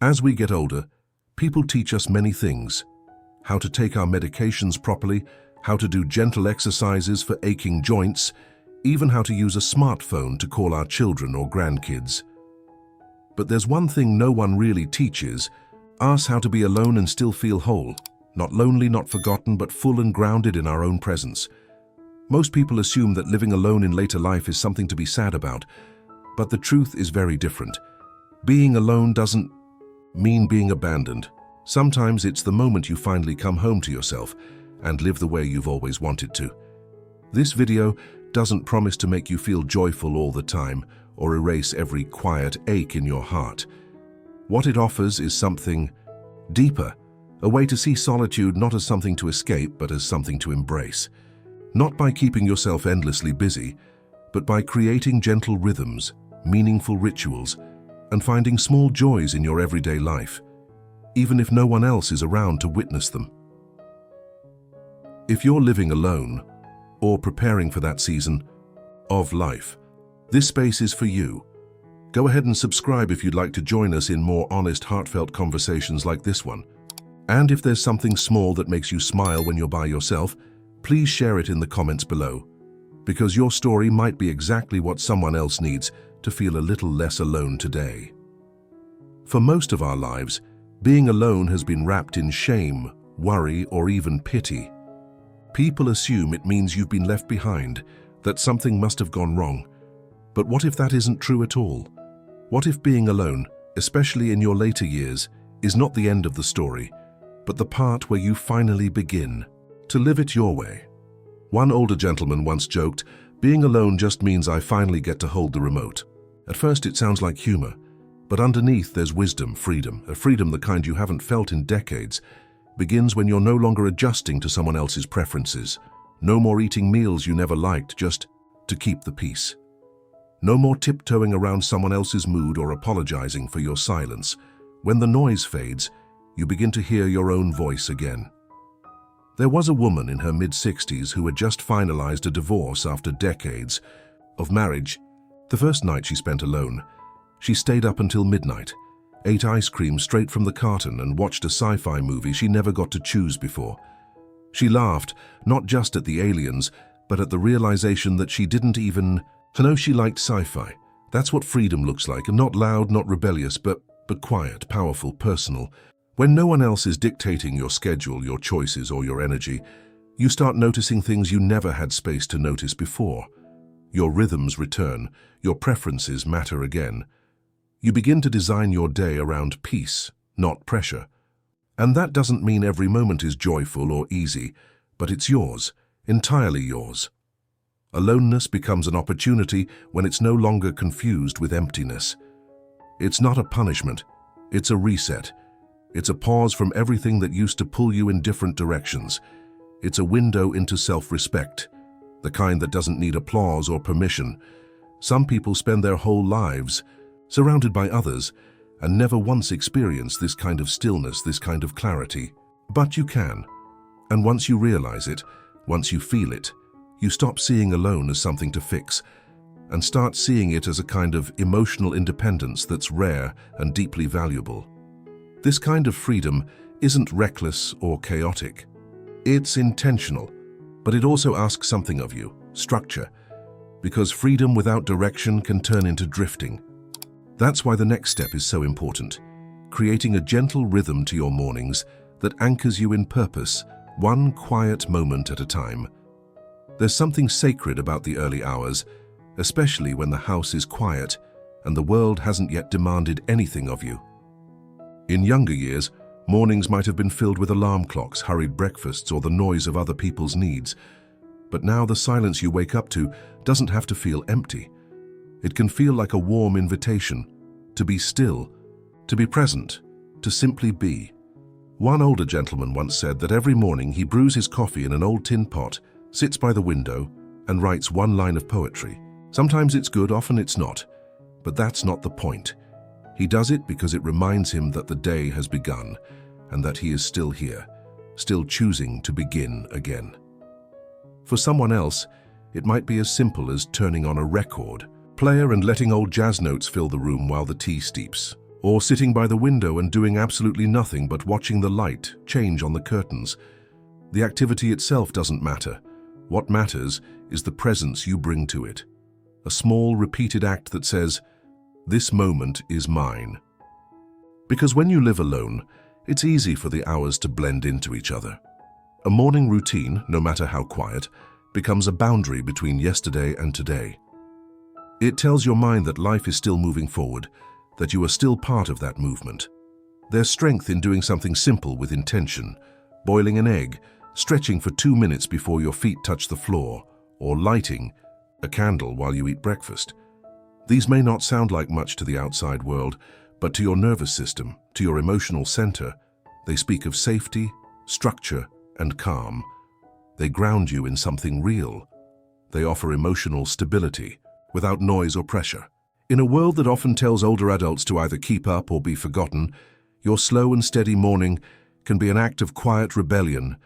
As we get older, people teach us many things: how to take our medications properly, how to do gentle exercises for aching joints, even how to use a smartphone to call our children or grandkids. But there's one thing no one really teaches us: how to be alone and still feel whole. Not lonely, not forgotten, but full and grounded in our own presence. Most people assume that living alone in later life is something to be sad about, but the truth is very different. Being alone doesn't mean being abandoned. Sometimes it's the moment you finally come home to yourself and live the way you've always wanted to. This video doesn't promise to make you feel joyful all the time or erase every quiet ache in your heart. What it offers is something deeper, a way to see solitude not as something to escape, but as something to embrace. Not by keeping yourself endlessly busy, but by creating gentle rhythms, meaningful rituals, and finding small joys in your everyday life, even if no one else is around to witness them. If you're living alone, or preparing for that season of life, this space is for you. Go ahead and subscribe if you'd like to join us in more honest, heartfelt conversations like this one. And if there's something small that makes you smile when you're by yourself, please share it in the comments below, because your story might be exactly what someone else needs to feel a little less alone today. For most of our lives, being alone has been wrapped in shame, worry, or even pity. People assume it means you've been left behind, that something must have gone wrong. But what if that isn't true at all? What if being alone, especially in your later years, is not the end of the story, but the part where you finally begin to live it your way? One older gentleman once joked, "Being alone just means I finally get to hold the remote." At first it sounds like humor, but underneath there's wisdom, freedom, a freedom the kind you haven't felt in decades. Begins when you're no longer adjusting to someone else's preferences. No more eating meals you never liked just to keep the peace. No more tiptoeing around someone else's mood or apologizing for your silence. When the noise fades, you begin to hear your own voice again. There was a woman in her mid-60s who had just finalized a divorce after decades of marriage. The first night she spent alone, she stayed up until midnight, ate ice cream straight from the carton, and watched a sci-fi movie she never got to choose before. She laughed, not just at the aliens, but at the realization that she didn't even know she liked sci-fi. That's what freedom looks like, and not loud, not rebellious, but quiet, powerful, personal. When no one else is dictating your schedule, your choices, or your energy, you start noticing things you never had space to notice before. Your rhythms return, your preferences matter again. You begin to design your day around peace, not pressure. And that doesn't mean every moment is joyful or easy, but it's yours, entirely yours. Aloneness becomes an opportunity when it's no longer confused with emptiness. It's not a punishment, it's a reset. It's a pause from everything that used to pull you in different directions. It's a window into self-respect, the kind that doesn't need applause or permission. Some people spend their whole lives surrounded by others and never once experience this kind of stillness, this kind of clarity. But you can. And once you realize it, once you feel it, you stop seeing alone as something to fix and start seeing it as a kind of emotional independence that's rare and deeply valuable. This kind of freedom isn't reckless or chaotic. It's intentional, but it also asks something of you, structure, because freedom without direction can turn into drifting. That's why the next step is so important, creating a gentle rhythm to your mornings that anchors you in purpose, one quiet moment at a time. There's something sacred about the early hours, especially when the house is quiet and the world hasn't yet demanded anything of you. In younger years, mornings might have been filled with alarm clocks, hurried breakfasts, or the noise of other people's needs. But now the silence you wake up to doesn't have to feel empty. It can feel like a warm invitation to be still, to be present, to simply be. One older gentleman once said that every morning he brews his coffee in an old tin pot, sits by the window, and writes one line of poetry. Sometimes it's good, often it's not. But that's not the point. He does it because it reminds him that the day has begun and that he is still here, still choosing to begin again. For someone else, it might be as simple as turning on a record player and letting old jazz notes fill the room while the tea steeps. or sitting by the window and doing absolutely nothing but watching the light change on the curtains. The activity itself doesn't matter. What matters is the presence you bring to it. A small, repeated act that says, "This moment is mine." Because when you live alone, it's easy for the hours to blend into each other. A morning routine, no matter how quiet, becomes a boundary between yesterday and today. It tells your mind that life is still moving forward, that you are still part of that movement. There's strength in doing something simple with intention, boiling an egg, stretching for 2 minutes before your feet touch the floor, or lighting a candle while you eat breakfast. These may not sound like much to the outside world, but to your nervous system, to your emotional center, they speak of safety, structure, and calm. They ground you in something real. They offer emotional stability, without noise or pressure. In a world that often tells older adults to either keep up or be forgotten, your slow and steady morning can be an act of quiet rebellion,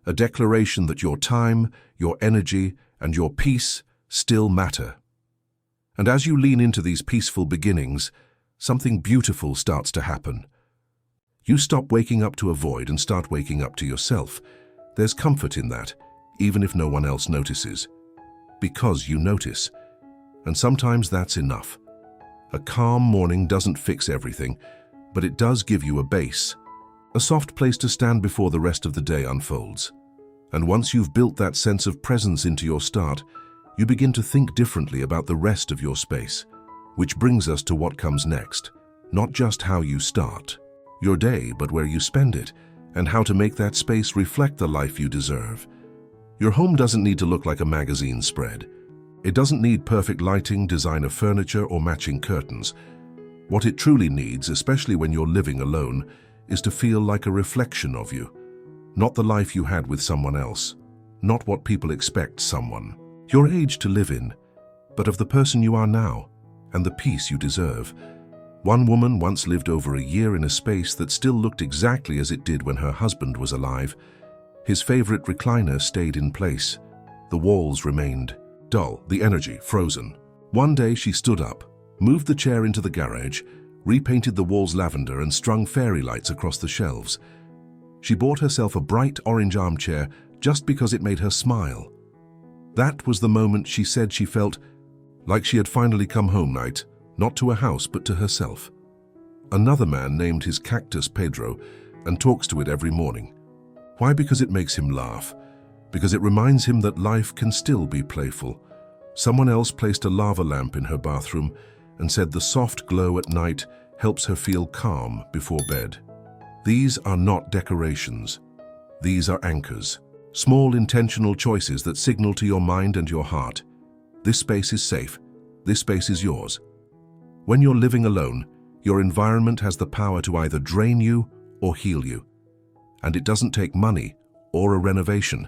a declaration that your time, your energy, and your peace still matter. And as you lean into these peaceful beginnings, something beautiful starts to happen. You stop waking up to avoid and start waking up to yourself. There's comfort in that, even if no one else notices. Because you notice. And sometimes that's enough. A calm morning doesn't fix everything, but it does give you a base, a soft place to stand before the rest of the day unfolds. And once you've built that sense of presence into your start, you begin to think differently about the rest of your space, which brings us to what comes next. Not just how you start your day, but where you spend it, and how to make that space reflect the life you deserve. Your home doesn't need to look like a magazine spread. It doesn't need perfect lighting, designer furniture, or matching curtains. What it truly needs, especially when you're living alone, is to feel like a reflection of you. Not the life you had with someone else. Not what people expect someone your age to live in, but of the person you are now, and the peace you deserve. One woman once lived over a year in a space that still looked exactly as it did when her husband was alive. His favorite recliner stayed in place. The walls remained dull, the energy frozen. One day she stood up, moved the chair into the garage, repainted the walls lavender, and strung fairy lights across the shelves. She bought herself a bright orange armchair just because it made her smile. That was the moment she said she felt like she had finally come home night, not to a house but to herself. Another man named his cactus Pedro and talks to it every morning. Why? Because it makes him laugh. Because it reminds him that life can still be playful. Someone else placed a lava lamp in her bathroom and said the soft glow at night helps her feel calm before bed. These are not decorations. These are anchors. Small intentional choices that signal to your mind and your heart. This space is safe. This space is yours. When you're living alone, your environment has the power to either drain you or heal you. And it doesn't take money or a renovation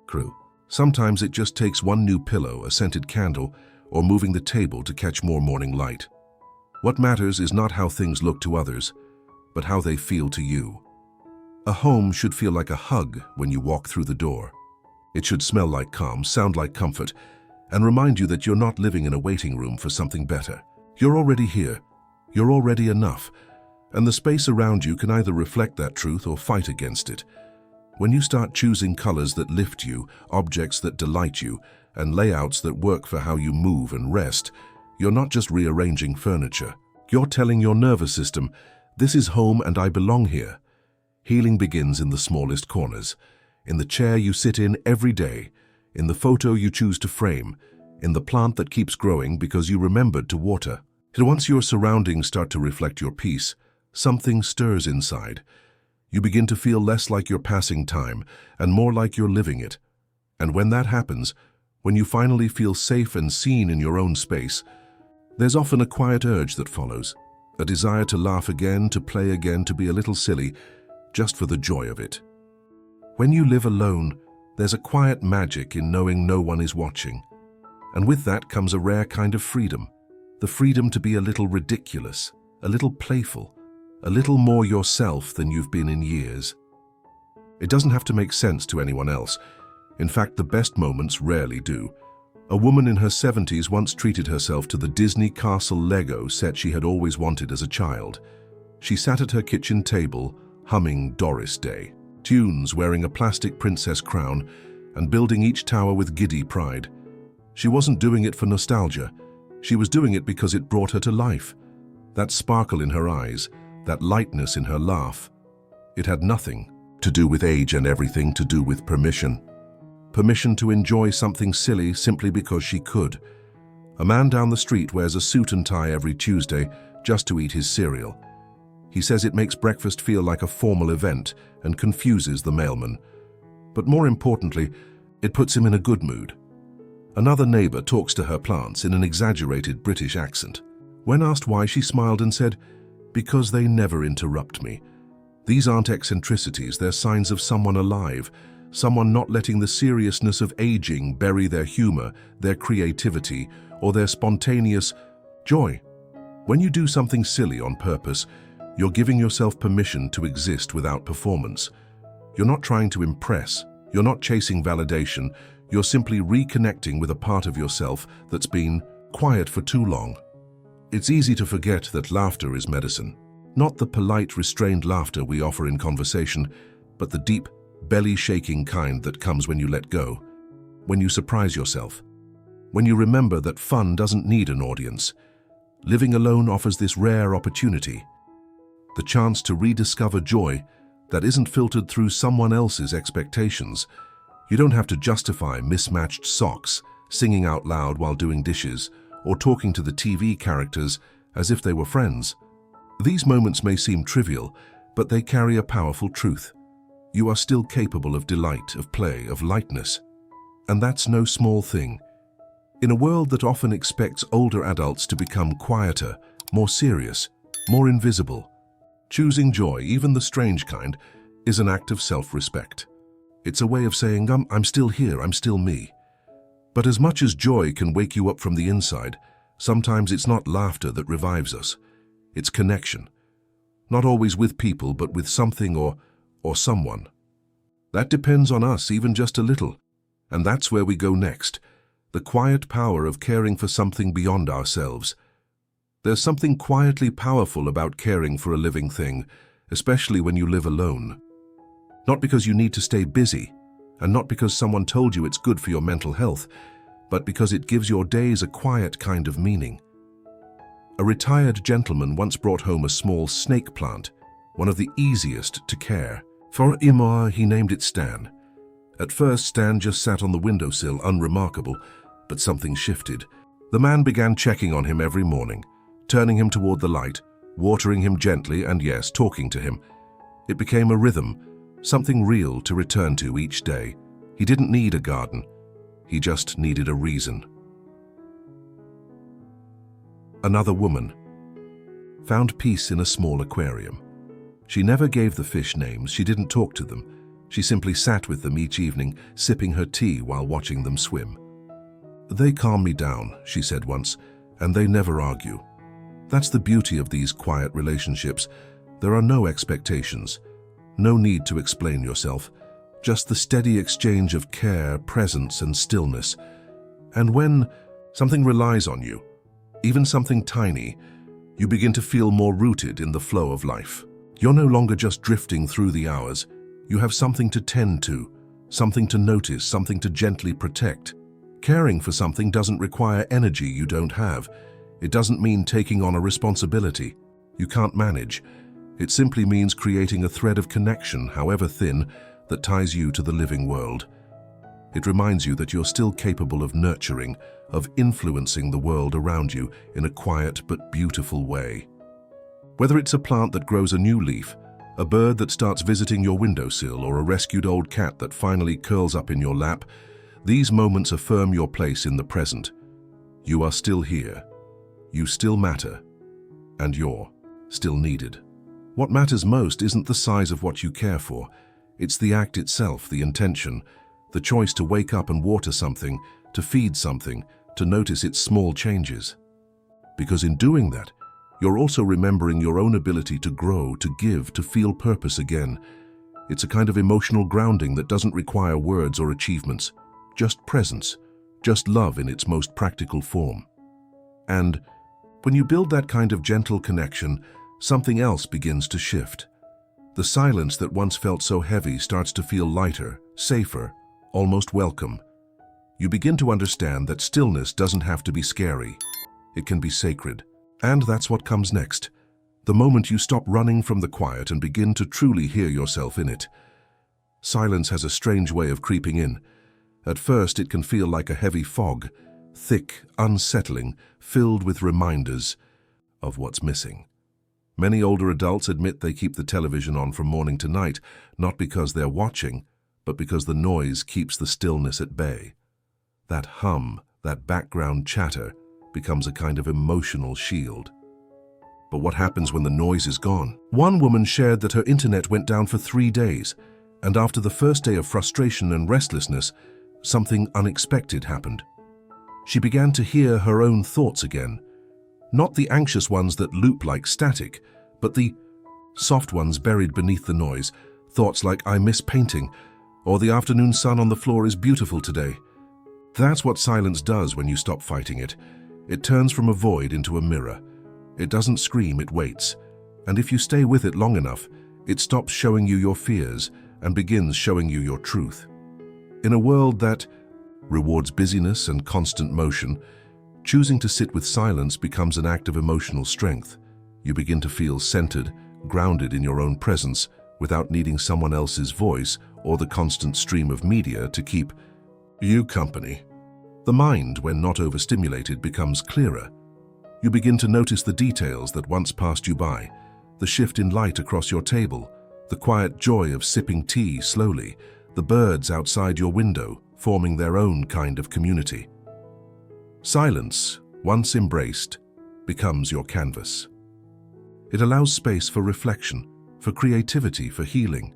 crew. Sometimes it just takes one new pillow, a scented candle, or moving the table to catch more morning light. What matters is not how things look to others, but how they feel to you. A home should feel like a hug when you walk through the door. It should smell like calm, sound like comfort, and remind you that you're not living in a waiting room for something better. You're already here. You're already enough. And the space around you can either reflect that truth or fight against it. When you start choosing colors that lift you, objects that delight you, and layouts that work for how you move and rest, you're not just rearranging furniture. You're telling your nervous system, this is home and I belong here. Healing begins in the smallest corners, in the chair you sit in every day, in the photo you choose to frame, in the plant that keeps growing because you remembered to water. And once your surroundings start to reflect your peace, something stirs inside. You begin to feel less like you're passing time and more like you're living it. And when that happens, when you finally feel safe and seen in your own space, there's often a quiet urge that follows, a desire to laugh again, to play again, to be a little silly, just for the joy of it. When you live alone, there's a quiet magic in knowing no one is watching. And with that comes a rare kind of freedom, the freedom to be a little ridiculous, a little playful, a little more yourself than you've been in years. It doesn't have to make sense to anyone else. In fact, the best moments rarely do. A woman in her 70s once treated herself to the Disney Castle Lego set she had always wanted as a child. She sat at her kitchen table, humming Doris Day tunes, wearing a plastic princess crown, and building each tower with giddy pride. She wasn't doing it for nostalgia. She was doing it because it brought her to life. That sparkle in her eyes, that lightness in her laugh. It had nothing to do with age and everything to do with permission. Permission to enjoy something silly simply because she could. A man down the street wears a suit and tie every Tuesday just to eat his cereal. He says it makes breakfast feel like a formal event and confuses the mailman. But more importantly, it puts him in a good mood. Another neighbor talks to her plants in an exaggerated British accent. When asked why, she smiled and said, "Because they never interrupt me. These aren't eccentricities, they're signs of someone alive, someone not letting the seriousness of aging bury their humor, their creativity, or their spontaneous joy." When you do something silly on purpose, you're giving yourself permission to exist without performance. You're not trying to impress, you're not chasing validation, you're simply reconnecting with a part of yourself that's been quiet for too long. It's easy to forget that laughter is medicine. Not the polite, restrained laughter we offer in conversation, but the deep, belly-shaking kind that comes when you let go, when you surprise yourself, when you remember that fun doesn't need an audience. Living alone offers this rare opportunity, the chance to rediscover joy that isn't filtered through someone else's expectations. You don't have to justify mismatched socks, singing out loud while doing dishes, or talking to the TV characters as if they were friends. These moments may seem trivial, but they carry a powerful truth. You are still capable of delight, of play, of lightness. And that's no small thing. In a world that often expects older adults to become quieter, more serious, more invisible, choosing joy, even the strange kind, is an act of self-respect. It's a way of saying, I'm still here, I'm still me. But as much as joy can wake you up from the inside, sometimes it's not laughter that revives us. It's connection. Not always with people, but with something or someone. That depends on us, even just a little. And that's where we go next. The quiet power of caring for something beyond ourselves. There's something quietly powerful about caring for a living thing, especially when you live alone. Not because you need to stay busy, and not because someone told you it's good for your mental health, but because it gives your days a quiet kind of meaning. A retired gentleman once brought home a small snake plant, one of the easiest to care. For Imar, he named it Stan. At first, Stan just sat on the windowsill, unremarkable, but something shifted. The man began checking on him every morning, turning him toward the light, watering him gently, and yes, talking to him. It became a rhythm, something real to return to each day. He didn't need a garden. He just needed a reason. Another woman found peace in a small aquarium. She never gave the fish names, she didn't talk to them. She simply sat with them each evening, sipping her tea while watching them swim. "They calm me down," she said once, "and they never argue." That's the beauty of these quiet relationships. There are no expectations, no need to explain yourself, just the steady exchange of care, presence, and stillness. And when something relies on you, even something tiny, you begin to feel more rooted in the flow of life. You're no longer just drifting through the hours. You have something to tend to, something to notice, something to gently protect. Caring for something doesn't require energy you don't have. It doesn't mean taking on a responsibility you can't manage. It simply means creating a thread of connection, however thin, that ties you to the living world. It reminds you that you're still capable of nurturing, of influencing the world around you in a quiet but beautiful way. Whether it's a plant that grows a new leaf, a bird that starts visiting your windowsill, or a rescued old cat that finally curls up in your lap, these moments affirm your place in the present. You are still here. You still matter. And you're still needed. What matters most isn't the size of what you care for. It's the act itself, the intention, the choice to wake up and water something, to feed something, to notice its small changes. Because in doing that, you're also remembering your own ability to grow, to give, to feel purpose again. It's a kind of emotional grounding that doesn't require words or achievements, just presence, just love in its most practical form. And when you build that kind of gentle connection, something else begins to shift. The silence that once felt so heavy starts to feel lighter, safer, almost welcome. You begin to understand that stillness doesn't have to be scary. It can be sacred. And that's what comes next. The moment you stop running from the quiet and begin to truly hear yourself in it. Silence has a strange way of creeping in. At first, it can feel like a heavy fog, thick, unsettling, filled with reminders of what's missing. Many older adults admit they keep the television on from morning to night, not because they're watching, but because the noise keeps the stillness at bay. That hum, that background chatter, becomes a kind of emotional shield. But what happens when the noise is gone? One woman shared that her internet went down for 3 days, and after the first day of frustration and restlessness, something unexpected happened. She began to hear her own thoughts again. Not the anxious ones that loop like static, but the soft ones buried beneath the noise. Thoughts like, "I miss painting," or "the afternoon sun on the floor is beautiful today." That's what silence does when you stop fighting it. It turns from a void into a mirror. It doesn't scream, it waits. And if you stay with it long enough, it stops showing you your fears and begins showing you your truth. In a world that rewards busyness and constant motion, choosing to sit with silence becomes an act of emotional strength. You begin to feel centered, grounded in your own presence, without needing someone else's voice or the constant stream of media to keep you company. The mind, when not overstimulated, becomes clearer. You begin to notice the details that once passed you by, the shift in light across your table, the quiet joy of sipping tea slowly, the birds outside your window forming their own kind of community. Silence, once embraced, becomes your canvas. It allows space for reflection, for creativity, for healing.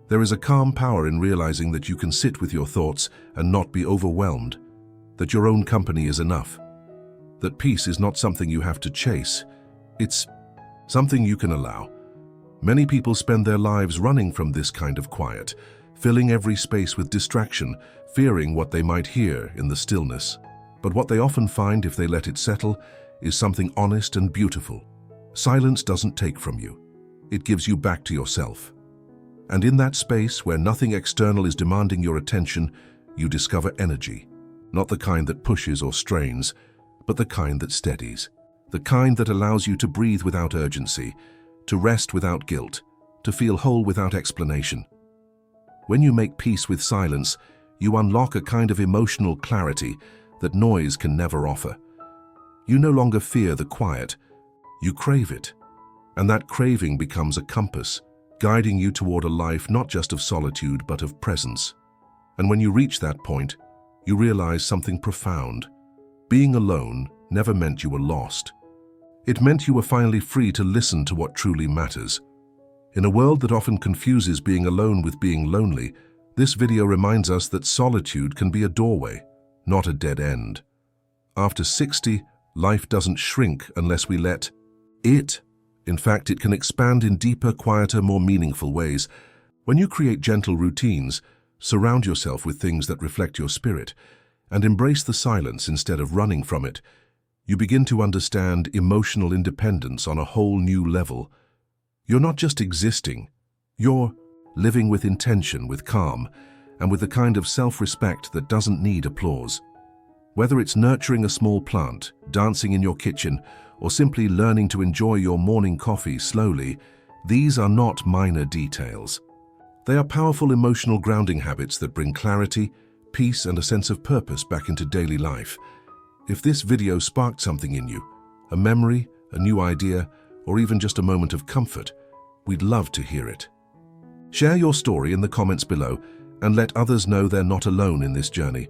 There is a calm power in realizing that you can sit with your thoughts and not be overwhelmed, that your own company is enough, that peace is not something you have to chase, it's something you can allow. Many people spend their lives running from this kind of quiet, filling every space with distraction, fearing what they might hear in the stillness. But what they often find, if they let it settle, is something honest and beautiful. Silence doesn't take from you. It gives you back to yourself. And in that space where nothing external is demanding your attention, you discover energy. Not the kind that pushes or strains, but the kind that steadies. The kind that allows you to breathe without urgency, to rest without guilt, to feel whole without explanation. When you make peace with silence, you unlock a kind of emotional clarity that noise can never offer. You no longer fear the quiet, you crave it. And that craving becomes a compass, guiding you toward a life not just of solitude but of presence. And when you reach that point, you realize something profound. Being alone never meant you were lost. It meant you were finally free to listen to what truly matters. In a world that often confuses being alone with being lonely, this video reminds us that solitude can be a doorway, not a dead end. After 60, life doesn't shrink unless we let it. In fact, it can expand in deeper, quieter, more meaningful ways. When you create gentle routines, surround yourself with things that reflect your spirit, and embrace the silence instead of running from it, you begin to understand emotional independence on a whole new level. You're not just existing, you're living with intention, with calm, and with the kind of self-respect that doesn't need applause. Whether it's nurturing a small plant, dancing in your kitchen, or simply learning to enjoy your morning coffee slowly, these are not minor details. They are powerful emotional grounding habits that bring clarity, peace, and a sense of purpose back into daily life. If this video sparked something in you, a memory, a new idea, or even just a moment of comfort, we'd love to hear it. Share your story in the comments below and let others know they're not alone in this journey.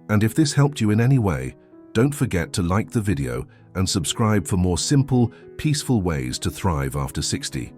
And if this helped you in any way, don't forget to like the video and subscribe for more simple, peaceful ways to thrive after 60.